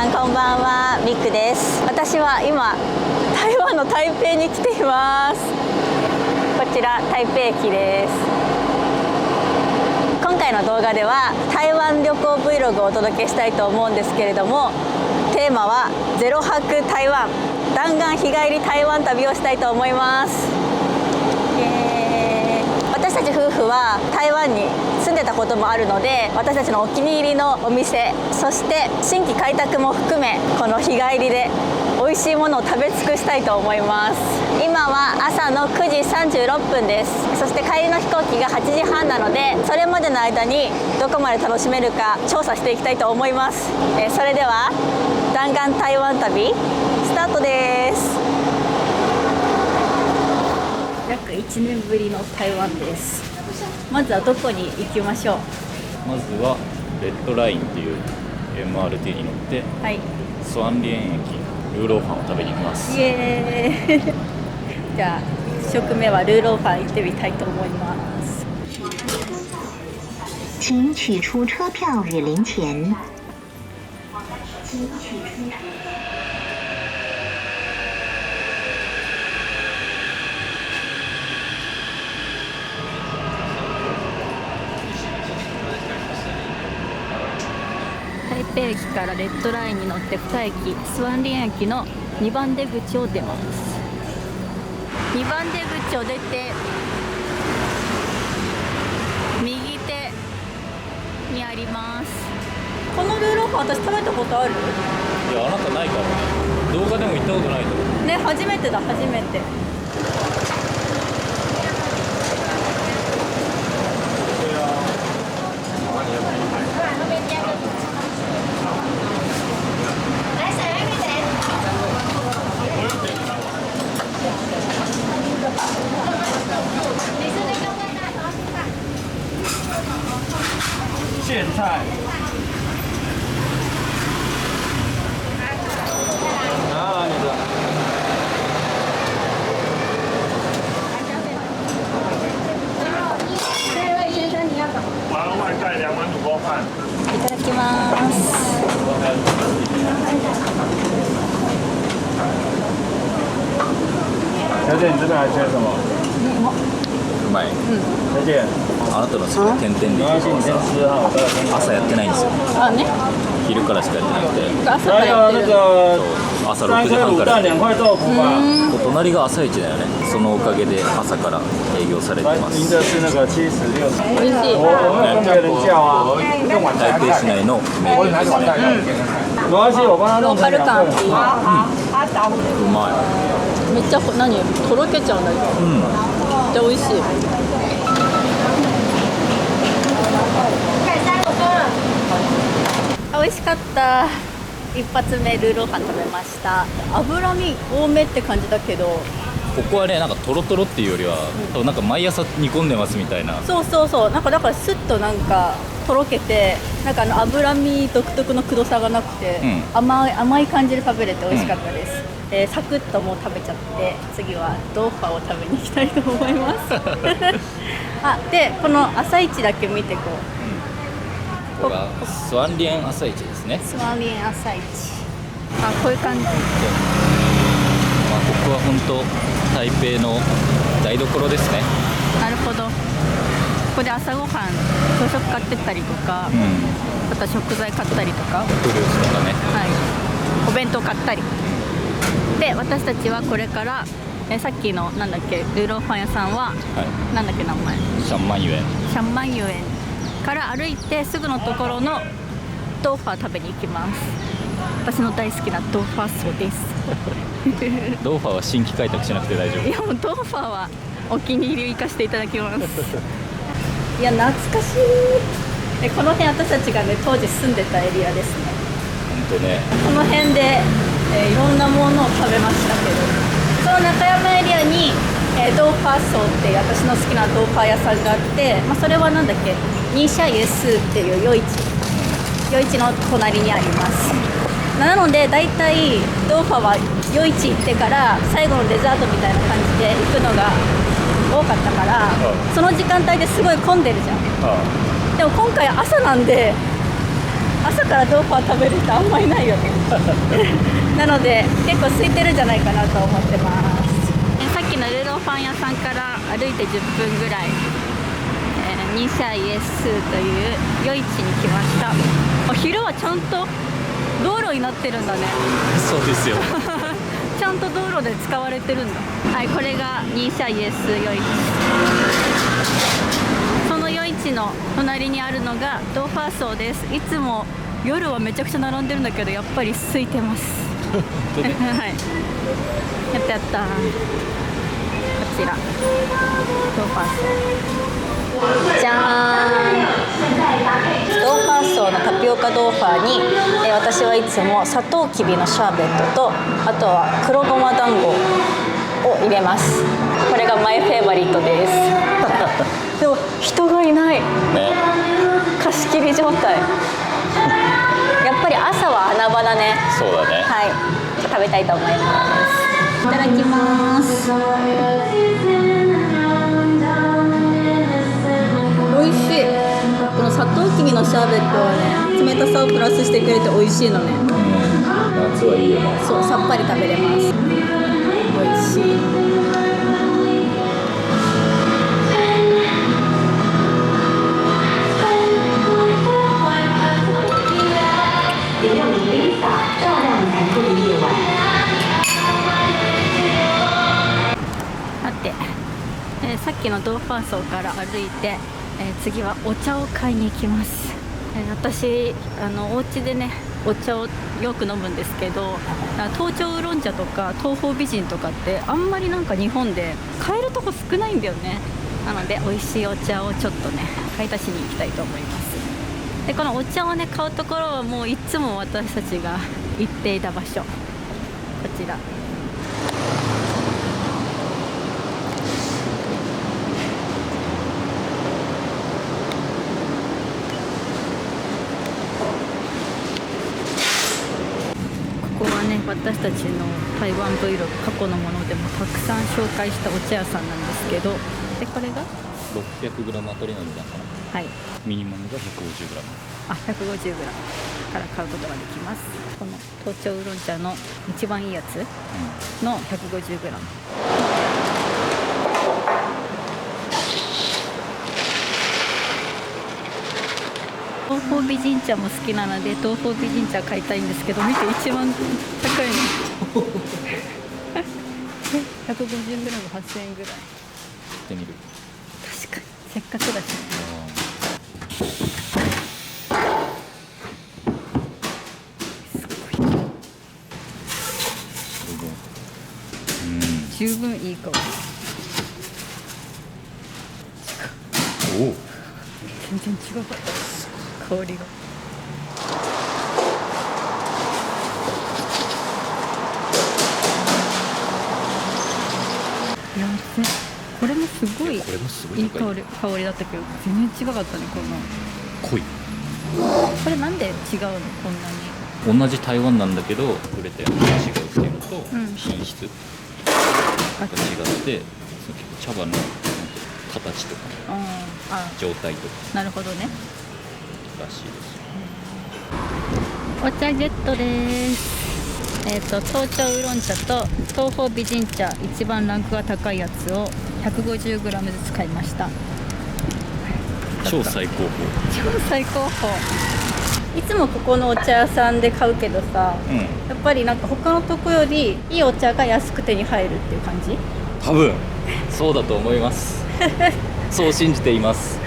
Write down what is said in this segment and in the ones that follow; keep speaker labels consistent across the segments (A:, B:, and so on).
A: さんこんばんは、ミックです。私は今台湾の台北に来ています。こちら台北駅です。今回の動画では台湾旅行 Vlog をお届けしたいと思うんですけれども、テーマはゼロ泊台湾、弾丸日帰り台湾旅をしたいと思います。私たち夫婦は台湾に住んでたこともあるので、私たちのお気に入りのお店、そして新規開拓も含め、この日帰りで美味しいものを食べ尽くしたいと思います。今は朝の9時36分です。そして帰りの飛行機が8時半なので、それまでの間にどこまで楽しめるか調査していきたいと思います。それでは弾丸台湾旅スタートです。約1年ぶりの台湾です。まずはどこに行きましょう。
B: まずはレッドラインっていう MRT に乗って、はい、スワンリエン駅ルーローファンを食べに行きます。
A: イエーイじゃあ1食目はルーローファン行ってみたいと思います。
C: 请取出车票与零钱。
A: 台北駅からレッドラインに乗って2駅、スワンリエン駅の2番出口を出ます。2番出口を出て右手にあります。このルーローファン私食べたことある？
B: いや、あなたないかもね。動画でも行ったことないと思う
A: ね。初めてだ、初めて。
D: 苋菜。啊，你的。
A: 这位先生，你要什么？
D: 我要外带2碗卤肉饭。
A: いただきます。
D: 小姐，你这边还缺什么？
B: うまい。
D: 小姐，
B: あなたの好きな点々で
D: 没关系，你先吃哈，我再跟你。
B: 朝やってないんですよ。
A: あね。
B: 昼からしかやってなくて。
A: 朝からやってる。
B: 朝6時半からやってる。
D: 2块豆腐吧。
B: 隣が朝市だよね。そのおかげで朝から営業されてます。
D: 您的是那个70、60。
A: 美味しい。
D: 我没有跟别人叫啊。
B: 台北市内の名店ですね。
D: 没关系，我帮他
A: ローカル
D: 弄成2份。
A: 感いい。
B: うまい。
A: めっちゃ何とろけちゃうんだけど。めっちゃ美味しい。美味しかった。一発目ルーローファン食べました。脂身多めって感じだけど、
B: ここはね、なんかトロトロっていうよりは、なんか毎朝煮込んでますみたいな。
A: そうそうそう、なんかだからスッとなんかとろけて、なんか脂身独特のくどさがなくて、甘い感じで食べれて美味しかったです。サクッともう食べちゃって、次はドーファを食べに行きたいと思いますあ、でこの朝市だけ見てこう。
B: ここがスワンリエン朝市ですね。
A: スワンリエン朝市。あ、こういう感じ。
B: ここは本当台北の台所ですね。
A: なるほど。ここで朝ごはん朝食買ってったりとか、あと食材買ったりとか、
B: フルーツとかね。
A: はい、お弁当買ったりで、私たちはこれからさっきのなんだっけルーローファン屋さんは、なんだっけ名前、
B: シャンマンユエン。
A: シャンマンユエンから歩いてすぐのところのドーファー食べに行きます。私の大好きなドーファーソーです
B: ドーファーは新規開拓しなくて大丈夫。
A: いや、もうドーファーはお気に入りを生かしていただきますいや、懐かしい。この辺私たちがね、当時住んでたエリアですね。
B: 本当ね。
A: この辺で、いろんなものを食べましたけど、その中山エリアに、ドーファーソーっていう私の好きなドーファー屋さんがあって、それはなんだっけ、ニーシャイエスっていう夜市の隣にあります。なのでだいたいドーファは夜市行ってから最後のデザートみたいな感じで行くのが多かったから、その時間帯ですごい混んでるじゃん。でも今回朝なんで朝から豆腐は食べる人あんまりいないよねなので結構空いてるんじゃないかなと思ってます。さっきのルーローファン屋さんから歩いて10分ぐらい、ニシャイエスという夜市に来ました。昼はちゃんと道路になってるんだね
B: そうですよ
A: ちゃんと道路で使われてるんだ。はい、これがニシャイエス夜市。その夜市の隣にあるのがドーファーソーです。いつも夜はめちゃくちゃ並んでるんだけどやっぱり空いてますはい、やったやった。こちらドーファーソーじゃーん。ドーファーソーのタピオカドーファーに、私はいつもサトウキビのシャーベットとあとは黒ごま団子を入れます。これがマイフェイバリットですでも人がいない、ね、貸し切り状態やっぱり朝は穴場だね。
B: そうだね。
A: はい、食べたいと思います。いただきます。美味しい。このサトウキビのシャーベットはね、冷たさをプラスしてくれて美味しいのね。
B: 夏はいいよね。
A: そう、さっぱり食べれます。美味しい。さて、さっきのドーファーソーから歩いて、次はお茶を買いに行きます。私お家でねお茶をよく飲むんですけど、東京ウーロン茶とか東方美人とかってあんまりなんか日本で買えるとこ少ないんだよね。なので美味しいお茶をちょっとね買い足しに行きたいと思います。でこのお茶をね買うところはもういつも私たちが行っていた場所、こちら。ここはね私たちの台湾 Vlog 過去のものでもたくさん紹介したお茶屋さんなんですけど、でこれが
B: 600g あたりの値段かな。
A: はい、
B: ミニマムが 150g。
A: 150g から買うことができます。この東京ウーロン茶の一番いいやつの 150g。東方美人茶も好きなので東方美人茶買いたいんですけど、見て一番高いの150g8,000円ぐらい。
B: ってみる。
A: 確かにせっかくだし、十分いい香り。
B: おお、
A: 全然違かった、香りが。いや、これもすごいいい香りだったけど全然違かったね。この
B: 濃い。
A: これなんで違うのこんなに。
B: 同じ台湾なんだけど売れたやつが違うっていうのと、品質が違って、その結構茶葉の形とか状態とか
A: なるほどね
B: らしいです。
A: お茶ゲットです。東京ウーロン茶と東方美人茶、一番ランクが高いやつを 150g ずつ買いました。
B: 超最高峰。
A: 超最高峰。いつもここのお茶屋さんで買うけどさ、やっぱりなんか他のとこよりいいお茶が安く手に入るっていう感じ。
B: 多分そうだと思いますそう信じています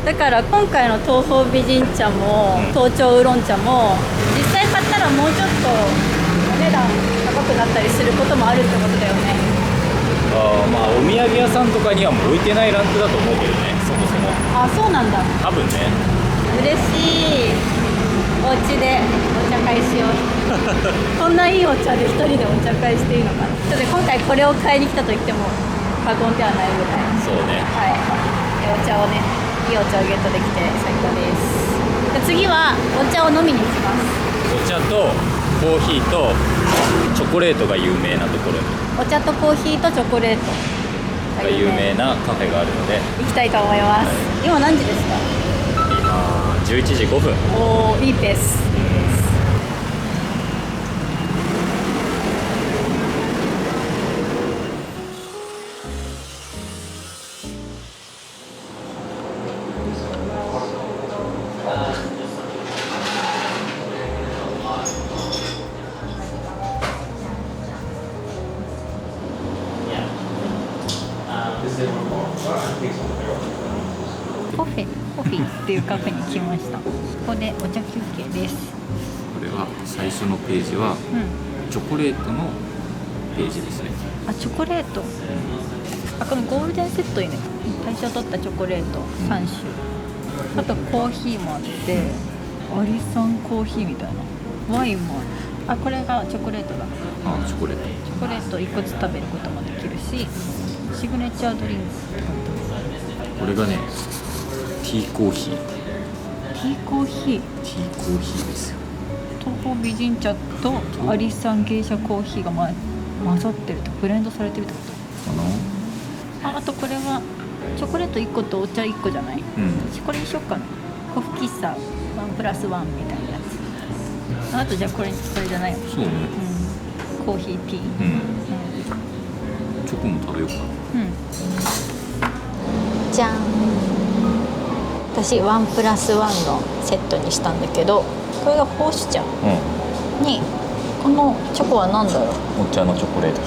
A: だから今回の東方美人茶も、東京ウーロン茶も実際買ったらもうちょっとお値段高くなったりすることもあるってことだよね。
B: まあお土産屋さんとかにはもう置いてないランクだと思うけどね、そもそも。
A: あ、そうなんだ。
B: 多分ね。
A: 嬉しい。お家でお茶会しようこんないいお茶で一人でお茶会していいのかな。ちょっと今回これを買いに来たと言っても過言ではないぐらい。
B: そうね。
A: はい。お茶をね、いいお茶をゲットできて最高です。次はお茶を飲みに行きます。
B: お茶とコーヒーとチョコレートが有名なところに、
A: お茶とコーヒーとチョコレート
B: が有名なカフェがあるので
A: 行きたいと思います。今何時ですか？
B: 今11時5分。
A: おお、いいペース。コフィっていうカフェに来ました。ここでお茶休憩です。
B: これは最初のページはチョコレートのページですね。
A: あ、チョコレート。あ、このゴールデンセットいいね。最初取ったチョコレート3種。あとコーヒーもあって、アリサンコーヒーみたいな。ワインもある。あ、これがチョコレートだ。
B: あ、チョコレート。
A: チョコレート1個ずつ食べることもできるし、シグネチャードリンク。
B: これがね、ティーコーヒー。
A: ティーコーヒー。
B: ティーコーヒーですよ。
A: 東方美人茶とアリサンゲイシャコーヒーが混ざってると、ブレンドされてるってこと。あとこれはチョコレート1個とお茶1個じゃない、これにしよっかな。コフ喫茶1+1みたいなやつ。あとじゃあこれじゃないよ。
B: そうね、
A: コーヒーティー、
B: チョコも食べようかな。
A: じゃん。私1+1のセットにしたんだけど、これがホーシュ茶に、このチョコは何だろう。
B: お茶のチョコレート。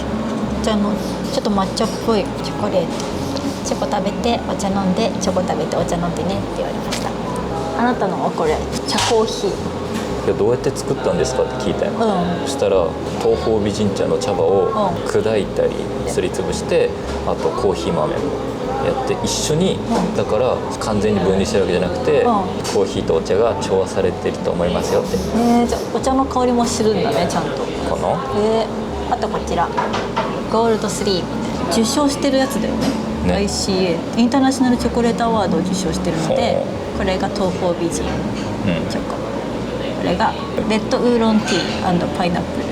A: お茶のちょっと抹茶っぽいチョコレート。チョコ食べてお茶飲んで、チョコ食べてお茶飲んでねって言われました。あなたのはこれ茶コーヒー。
B: いや、どうやって作ったんですかって聞いたよ、そしたら東方美人茶の茶葉を砕いたりすりつぶして、あとコーヒー豆やって一緒に、だから完全に分離してるわけじゃなくて、コーヒーとお茶が調和されてると思いますよって。
A: じゃあお茶の香りもするんだね、ちゃんと。
B: かな。
A: あとこちらゴールドスリー受賞してるやつだよね。ICA インターナショナルチョコレートアワードを受賞してるので、これが東方美人チョコ、これがレッドウーロンティー&パイナップル、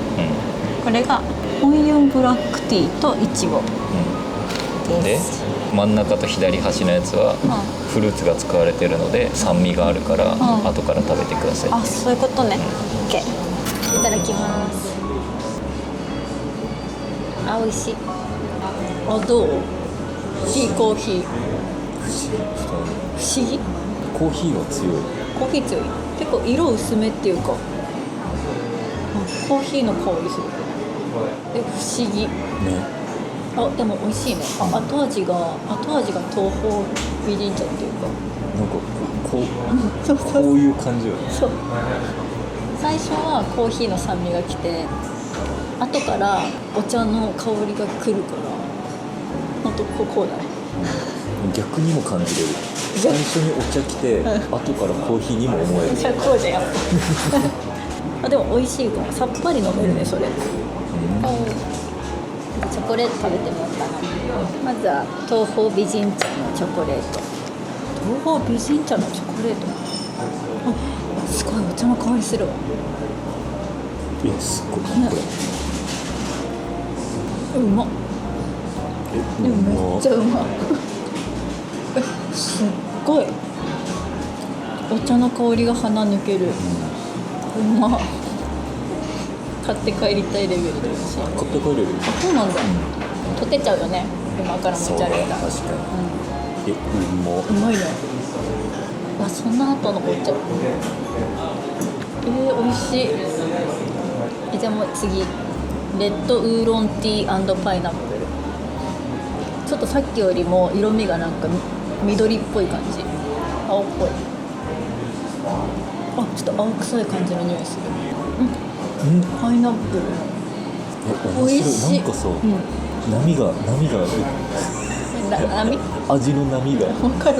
A: これがホンユンブラックティーとイチゴです。
B: 真ん中と左端のやつはフルーツが使われてるので酸味があるから、後から食べてください。
A: あ、そういうことね。OK、いただきます。あ、美味しい。あ、どう？ティーコーヒー不思議。
B: コーヒーは強い。
A: コーヒー強い。結構色薄めっていうか、コーヒーの香りする。不思議ね。あ、でも美味しいね。後味が東方美人茶っていうか、
B: なんかこういう感じよね。
A: そう。最初はコーヒーの酸味が来て、後からお茶の香りが来るから、ほんとこうだね。
B: 逆にも感じれる。最初にお茶来て、後からコーヒーにも思える。
A: じゃあこうじゃん。あ、でも美味しいかも。さっぱり飲めるね、それ。チョコレート食べてみようかな。まずは東方美人茶のチョコレート。東方美人茶のチョコレート。あ、すごいお茶の香りするわ。
B: すごいこ
A: れ。うまっ。めっちゃうまい。すっごいお茶の香りが鼻抜ける。うまっ。買って帰りたいレベルで美味しい。買
B: って帰れる。
A: あ、そうなんだ。溶けちゃうよね、今から持ち歩いたら。
B: 確かに。う
A: まいね。その後のお茶、美味しい。じゃあもう次、レッドウーロンティー&パイナップル。ちょっとさっきよりも色味がなんか緑っぽい感じ、青っぽい。あ、ちょっと青臭い感じの匂いする。パイナップル美味しい。
B: なんかさ、波が味の波が。
A: わかる。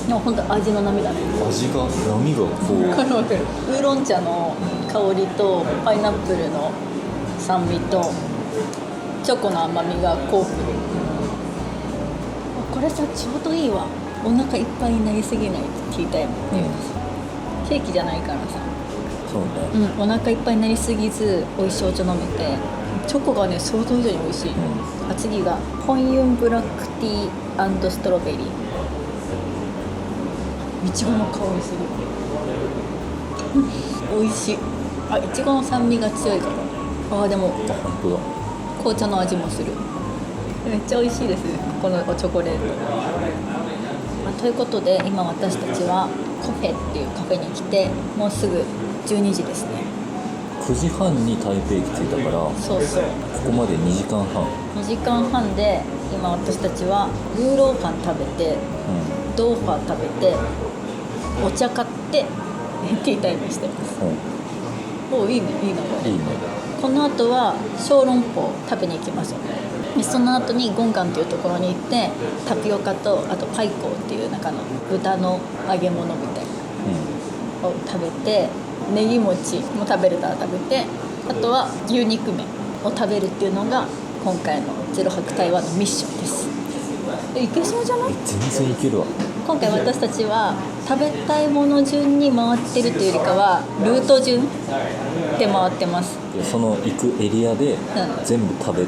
A: でも本当味の波だね。
B: 波がこう。
A: わかる。ウーロン茶の香りとパイナップルの酸味とチョコの甘みがこうくる。これさ、ちょうどいいわ。お腹いっぱいになりすぎないティータイム。ケーキじゃないからさ。
B: そうね。
A: お腹いっぱいになりすぎず美味しいお茶飲めて、チョコがね想像以上に美味しい。次がホンユンブラックティー&ストロベリー。いちごの香りする。美味しい。あ、いちごの酸味が強いから。あ、でも
B: あ、本当だ。
A: 紅茶の味もする。めっちゃ美味しいですこのチョコレート。ということで今私たちはコフェっていうカフェに来て、もうすぐ12時ですね。
B: 9時半に台北駅着いたから、
A: そうそう、
B: ここまで2時間半。
A: 2時間半で今私たちはルーローファン食べて、ドーファー食べて、お茶買ってティータイムしてます。お、いいね、いいなこれ。
B: いいね。
A: この後は小籠包食べに行きましょう。でその後にゴンガンっていうところに行ってタピオカとあとパイコーっていう中の豚の揚げ物みたいなのを食べて、ネギ餅も食べれたら食べて、あとは牛肉麺を食べるっていうのが今回のゼロ泊台湾のミッションです。いけそうじゃない？
B: 全然いけるわ。
A: 今回私たちは食べたいもの順に回ってるというよりかはルート順で回ってます。
B: その行くエリアで全部食べ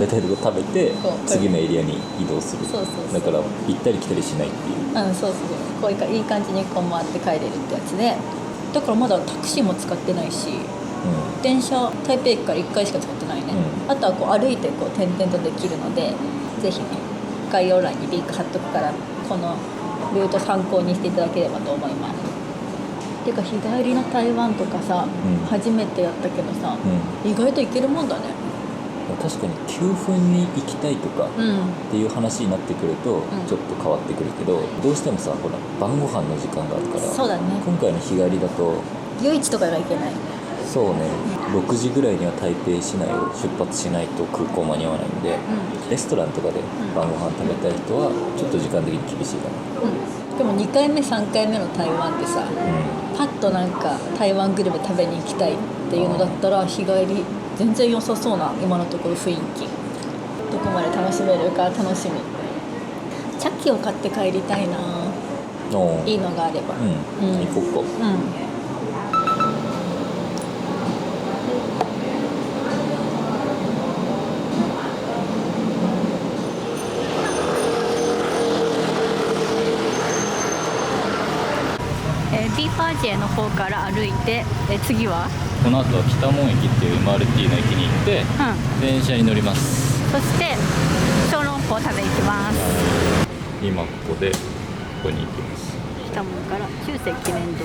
B: たいとこ食べて、次のエリアに移動する。
A: そうそうそう、
B: だから行ったり来たりしないっていう。
A: そうそう、こういういい感じにこう回って帰れるってやつで、だからまだタクシーも使ってないし、電車台北駅から1回しか使ってないね、あとはこう歩いてこう点々とできるので、ぜひね概要欄にリンク貼っとくからこのルート参考にしていただければと思います。ていうか日帰りの台湾とかさ、初めてやったけどさ、意外と行けるもんだね。
B: 確かに9分に行きたいとかっていう話になってくるとちょっと変わってくるけど、どうしてもさ、ほら晩ご飯の時間があるから。
A: そうだね。
B: 今回の日帰りだと
A: 夜市とかが行けない。
B: そうね、6時ぐらいには台北市内を出発しないと空港間に合わないんで、レストランとかで晩ご飯食べたい人はちょっと時間的に厳しいかな。
A: でも2回目3回目の台湾でさ、パッとなんか台湾グルメ食べに行きたいっていうのだったら日帰り全然良さそうな今のところ雰囲気。どこまで楽しめるか楽しみ。チャッキを買って帰りたいな。いいのがあれば。
B: 行こうか。
A: ビーファージェの方から歩いて、次は
B: この後は北門駅っていう MRT の駅に行って、電車に乗ります。
A: そして小籠包食べに行きます。
B: 今ここでここに行きます。
A: 北門から中世記念堂。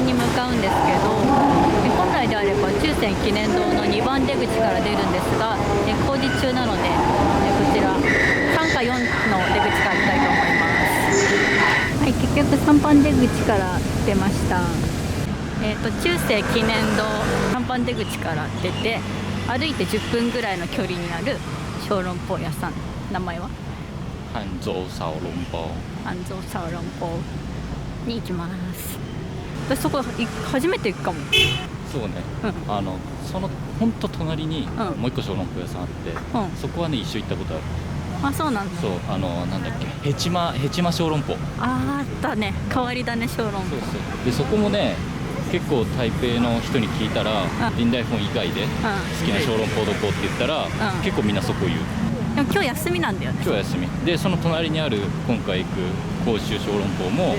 A: に向かうんですけど、本来であれば中世記念堂の2番出口から出るんですが、工事中なのでこちら3か4の出口から行きたいと思います。はい、結局3番出口から出ました。中世記念堂3番出口から出て歩いて10分ぐらいの距離にある小籠包屋さん、名前は
B: 杭州小籠包。
A: 杭州小籠包に行きます。私そこ初めて行くかも。
B: そうね、そのほんと隣にもう一個小籠包屋さんあって、そこはね一緒行ったことある。
A: あ、そうなんだ。
B: そう、なんだっけ、ヘチマ小籠包。
A: あったね、代わりだね小籠包。
B: そうでそこもね結構台北の人に聞いたら、リンダイフォン以外で好きな小籠包どこって言ったら、結構みんなそこ言う。
A: でも今日休みなんだよね。
B: 今日休みで、その隣にある今回行く甲州小籠包も、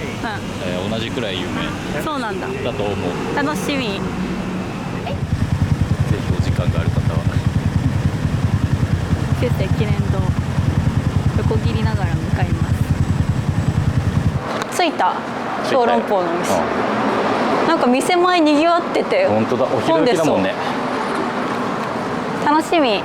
B: 同じくらい有名。
A: そうなんだ。
B: だと思う。
A: 楽しみ。ぜ
B: ひお時間がある方は
A: 中世記念堂横切りながら向かいます。着いた小籠包のお店。なんか店前にぎわってて、
B: 本当だ、お昼時だもんね。
A: 楽しみ。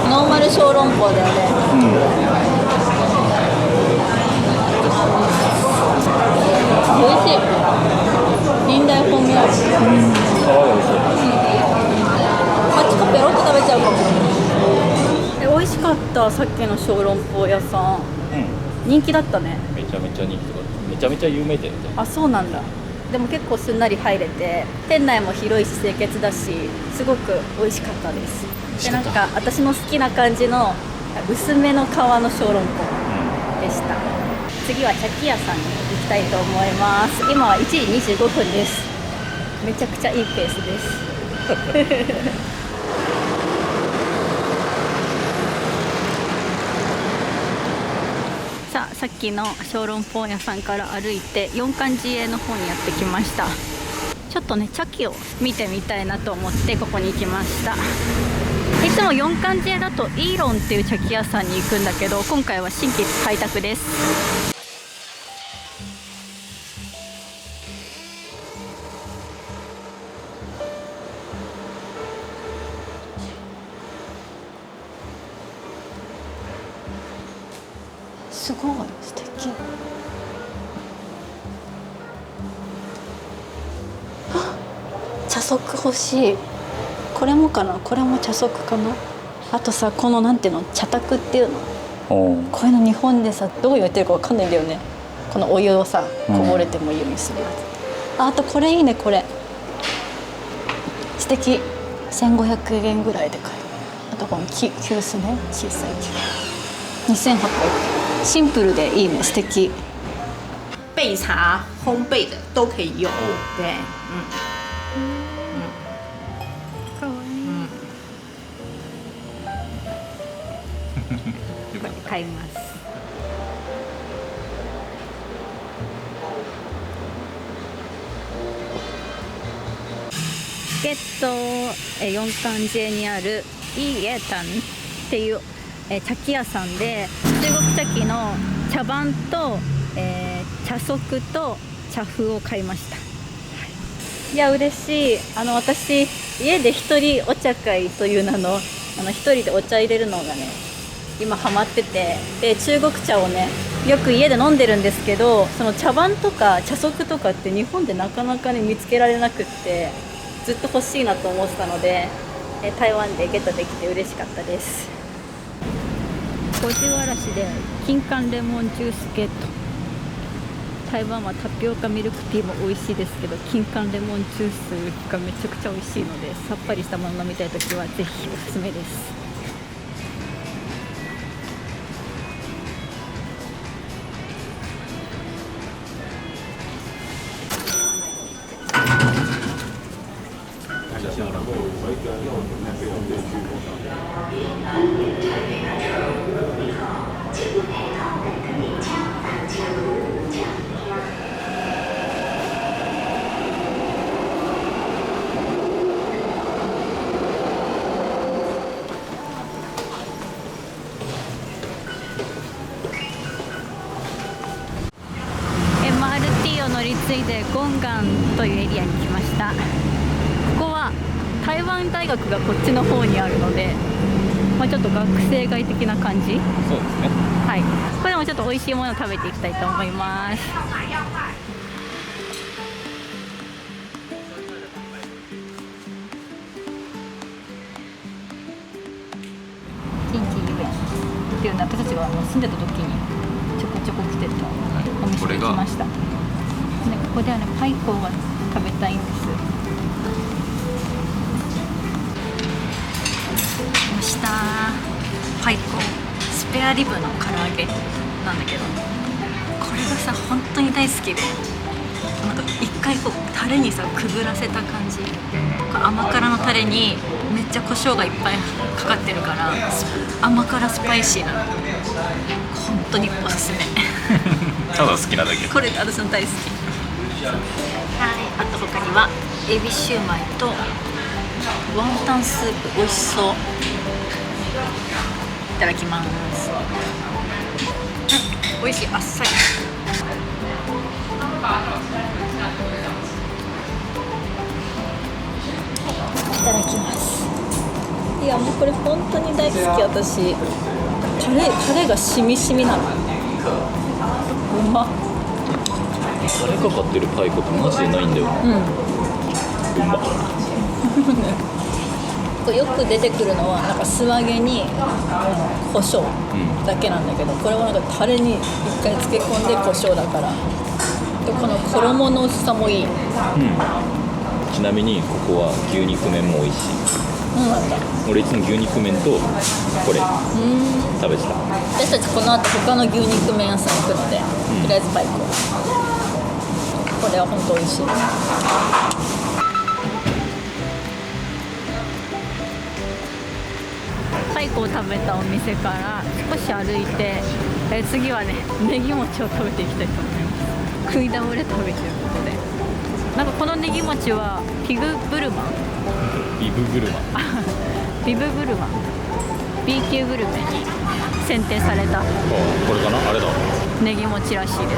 A: ノーマル小籠包だよね。美味しい。臨大本味ある。
B: 皮が美味しい。
A: マチコペロッと食べちゃうかも。美味しかった。さっきの小籠包屋さん。人気だったね。
B: めちゃめちゃ人気とか、めちゃめちゃ有名店みたいな。
A: あ、そうなんだ。でも結構すんなり入れて、店内も広いし清潔だし、すごく美味しかったです。で、なんか私の好きな感じの薄めの皮の小籠包でした。次は茶器屋さんに行きたいと思います。今は1時25分です。めちゃくちゃいいペースです。さあ、さっきの小籠包屋さんから歩いて四貫寺への方にやってきました。ちょっとね、茶器を見てみたいなと思ってここに行きました。いつも四貫寺へだとイーロンっていう茶器屋さんに行くんだけど、今回は新規開拓です。すごい素敵。あ、茶足欲しい。これもかな。これも茶足かな。あとさ、このなんていうの、茶卓っていうの、こういうの日本でさどう言ってるかわかんないんだよね。このお湯をさこぼれてもいいようにするやつ。あとこれいいね。これ素敵。1500円ぐらいで買える。あとこの急須ね、小さい急須2800円。シンプルでいいね。素敵。
E: 焙茶、烘焙的都可以用。对，
A: かわいい。これ買います。四貫寺にあるイーエタンっていう茶器屋さんで、中国茶器の茶番と、茶足と茶風を買いました。いや嬉しい。私家で一人お茶会という名の一人でお茶入れるのがね今ハマってて、で中国茶をねよく家で飲んでるんですけど、その茶番とか茶足とかって日本でなかなかね見つけられなくって、ずっと欲しいなと思ってたので、台湾でゲットできて嬉しかったです。五十嵐で金柑レモンジュースゲット。台湾はタピオカミルクティーも美味しいですけど、金柑レモンジュースがめちゃくちゃ美味しいので、さっぱりしたもの飲みたいときはぜひおすすめです。MRT を乗り継いでゴンガンというエリアに来ました。ここは台湾大学がこっちの方にあるので、ちょっと学生街的な感じ。
B: そうですね。
A: はい。これでもちょっと美味しいものを食べていきたいと思います。近畿遊園っていうのは私たちが住んでた時にちょこちょこ来てたお店に来ました。でここではねパイコーが食べたいんです。来ました。パイコースペアリブの唐揚げなんだけど、これがさ本当に大好きで、なんか一回こうタレにさくぐらせた感じ、甘辛のタレにめっちゃ胡椒がいっぱいかかってるから甘辛スパイシーなの。本当におすすめ。
B: ただ好きなだけ。
A: これ私の大好き。はい、あと他にはエビシューマイとワンタンスープ、美味しそう。いただきます。美味しい、あっさり。いただきます。いいやもうこれ本当に大好き。私タレがしみしみなの。うまっ。
B: タレかかってるパイコってマジでないんだよね。うまっ。
A: よく出てくるのはなんか素揚げに胡椒だけなんだけど、これはなんかタレに一回漬け込んで胡椒だから。でこの衣の薄さもいい。
B: ちなみにここは牛肉麺も美味しい。
A: なんだ。
B: 俺いつも牛肉麺とこれ食べてた。
A: 私たちこの後他の牛肉麺屋さん行くので、とりあえずパイコ。これは本当美味しい。パイコを食べたお店から少し歩いて、次はねネギ餅を食べていきたいと思います。食い倒れ食べということで、なんかこのネギ餅はビブグルマン
B: ビブグルマン B 級グルメに
A: 選定された
B: これかな、あれだ。
A: ネギ餅らしいです。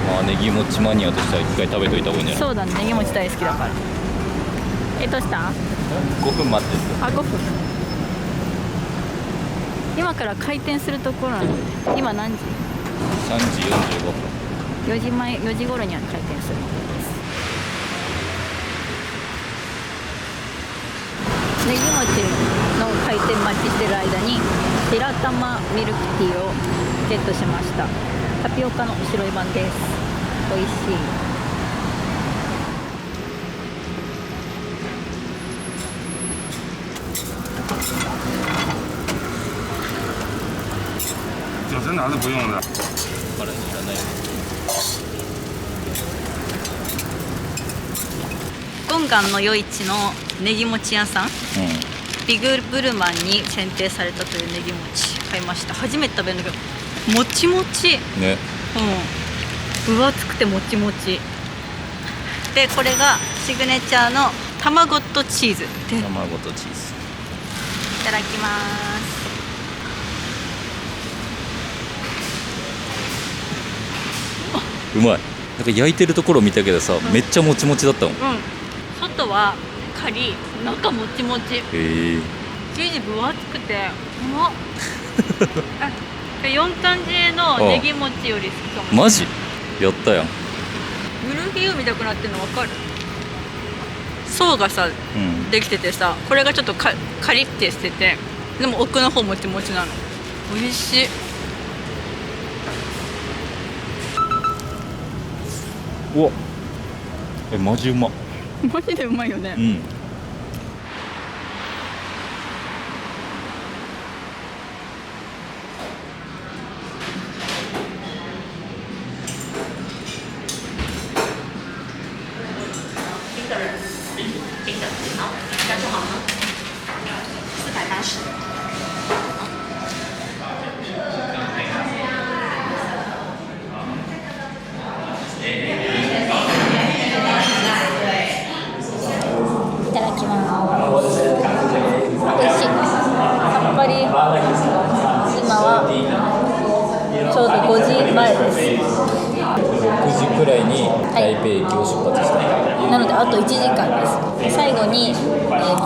B: まあネギ餅マニアとしては一回食べといた方がいいんじゃない？
A: そうだね、ネギ餅大好きだから。どうした？
B: 5分待ってって。
A: あ、5分。今から開店するところなので、今何時
B: 3時45分。
A: 4時頃には開店するみたいです。ネギ餅の開店待ちしてる間に白玉ミルクティーをゲットしました。タピオカの白い版です。美味しい。
D: 酒真的还是不用的。
B: まだいらない。
A: ゴンガンの夜市のネギ餅屋さん、ビグブルマンに選定されたというネギ餅買いました。初めて食べるんだけどもちもち
B: ね。
A: 分厚くてもちもちで、これがシグネチャーの卵とチーズで、
B: 卵とチーズ。
A: いただきます。
B: うまい。なんか焼いてるところ見たけどさ、めっちゃもちもちだったもん。
A: 外はカリッ、中もちもち。
B: 生
A: 地分厚くてうまっ。4単時のネギ餅より好きかも。
B: マジやったやん。
A: ミルフィーユみたくなってるの分かる？層がさ、できててさ、これがちょっとカリッてしてて、でも奥の方もちもちなの。美味しい。
B: うわ、マジうま。
A: マジでうまいよね。いただきます。美味しい。さっぱり。今はちょうど5時前です。
B: 6時くらいに台北駅を出発した。
A: なのであと1時間です。最後に、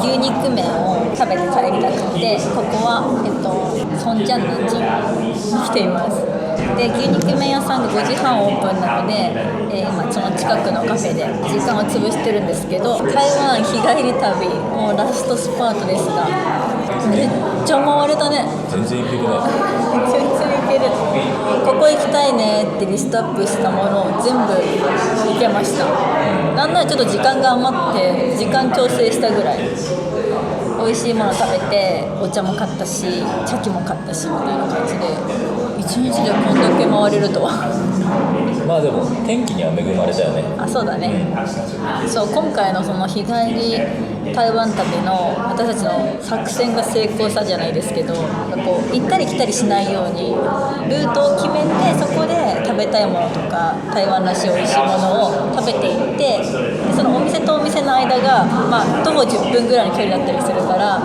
A: 牛肉麺を食べて帰りたくて、ここは、ソンジャンナジンに来ています。で、牛肉麺屋さんが5時半オープンなので、今その近くのカフェで時間を潰してるんですけど、台湾日帰り旅もうラストスパートですが、めっちゃ回れたね。
B: 全然いけるね。
A: 全然いける。ここ行きたいねってリストアップしたものを全部行けました。なんならちょっと時間が余って時間調整したぐらい。美味しいもの食べて、お茶も買ったし、茶器も買ったしみたいな感じで、一日でこんだけ回れるとは。
B: まあでも天気には恵まれたよね。
A: あ、そうだね。そう、今回のその日帰り台湾旅の私たちの作戦が成功したじゃないですけど、こう行ったり来たりしないようにルートを決めて、そこで食べたいものとか台湾らしい美味しいものを食べていって、でそのお店とお店の間が、徒歩10分ぐらいの距離だったりするから、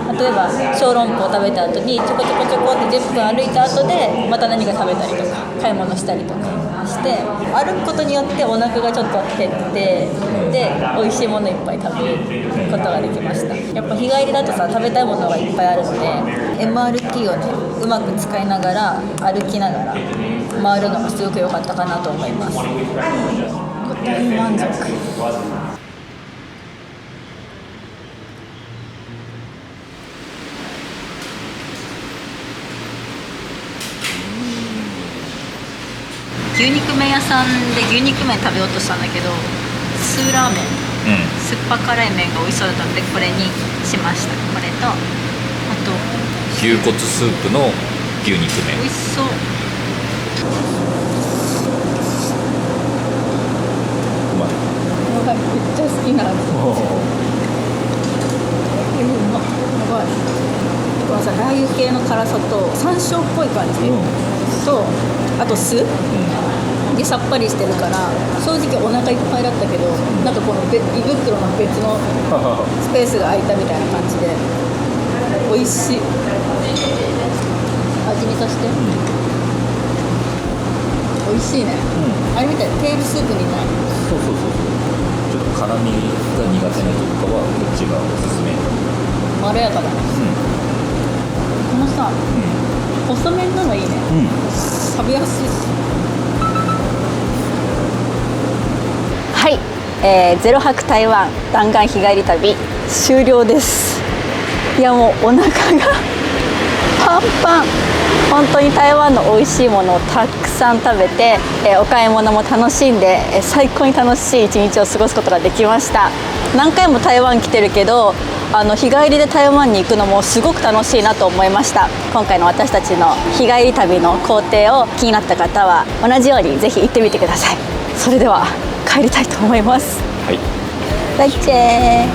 A: 例えば小籠包を食べた後にちょこちょこちょこって10分歩いた後でまた何か食べたりとか買い物したりとかして歩くことによってお腹がちょっと減ってで美味しいものいっぱい食べることができました。やっぱ日帰りだとさ食べたいものがいっぱいあるので MRT をねうまく使いながら歩きながら回るのがすごく良かったかなと思います。大満足。牛肉麺屋さんで牛肉麺食べようとしたんだけどスーラー麺、酸っぱ辛い麺が美味しそうだったのでこれにしました。これとあと
B: 牛骨スープの牛肉麺。
A: 美味しそう。
B: うまい。
A: めっちゃ好きな味。うまやばい。このさラー油系の辛さと山椒っぽい感じ、とあと酢、でさっぱりしてるから正直お腹いっぱいだったけど、なんかこの胃袋の別のスペースが空いたみたいな感じで美味しい。味見させて、美味しいね、あれみたいテールスープみたい。
B: そうそうそう。ちょっと辛みが苦手な人とかはこっちがおすすめ。
A: まろやかだね、このさ、細麺なのいいね、食べやすい。はい、ゼロ泊台湾弾丸日帰り旅終了です。いやもうお腹がパンパン。本当に台湾の美味しいものをたくさん食べて、お買い物も楽しんで、最高に楽しい一日を過ごすことができました。何回も台湾来てるけど日帰りで台湾に行くのもすごく楽しいなと思いました。今回の私たちの日帰り旅の工程を気になった方は同じようにぜひ行ってみてください。それでは帰りたいと思います。
B: はい。
A: バイチェー。